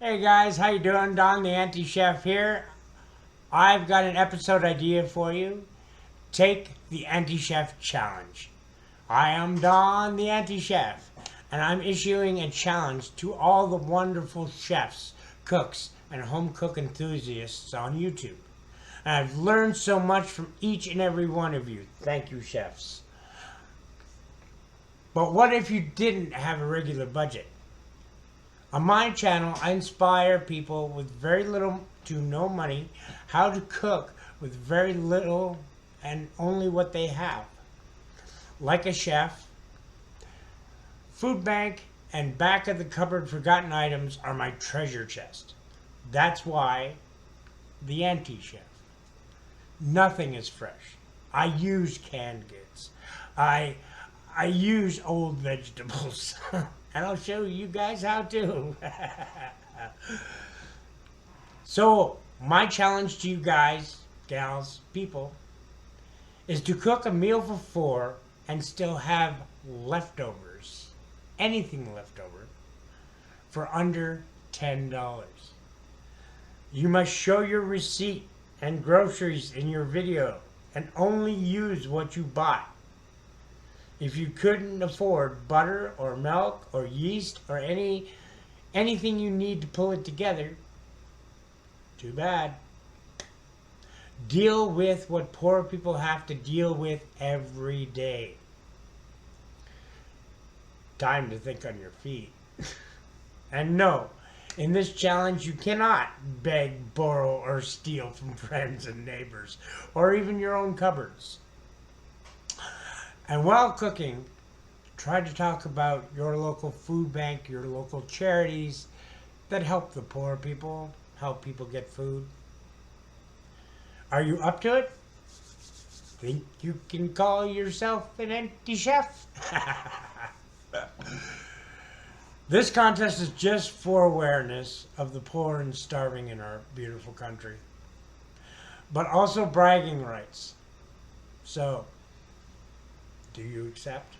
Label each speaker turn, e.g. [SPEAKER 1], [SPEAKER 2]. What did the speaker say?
[SPEAKER 1] Hey guys, how you doing? Don the Anti-Chef here. I've got an episode idea for you. Take the Anti-Chef Challenge. I am Don the Anti-Chef, and I'm issuing a challenge to all the wonderful chefs, cooks, and home cook enthusiasts on YouTube. And I've learned so much from each and every one of you. Thank you, chefs. But what if you didn't have a regular budget? On my channel, I inspire people with very little to no money how to cook with very little and only what they have. Like a chef, food bank and back of the cupboard forgotten items are my treasure chest. That's why the anti-chef. Nothing is fresh. I use canned goods. I use old vegetables. And I'll show you guys how to. So, my challenge to you guys, gals, people, is to cook a meal for 4 and still have leftovers, anything left over, for under $10. You must show your receipt and groceries in your video and only use what you bought. If you couldn't afford butter or milk or yeast or anything you need to pull it together, too bad. Deal with what poor people have to deal with every day. Time to think on your feet. And no, in this challenge you cannot beg, borrow, or steal from friends and neighbors, or even your own cupboards. And while cooking, try to talk about your local food bank, your local charities that help the poor people, help people get food. Are you up to it? Think you can call yourself an anti-chef? This contest is just for awareness of the poor and starving in our beautiful country, but also bragging rights. So, do you accept?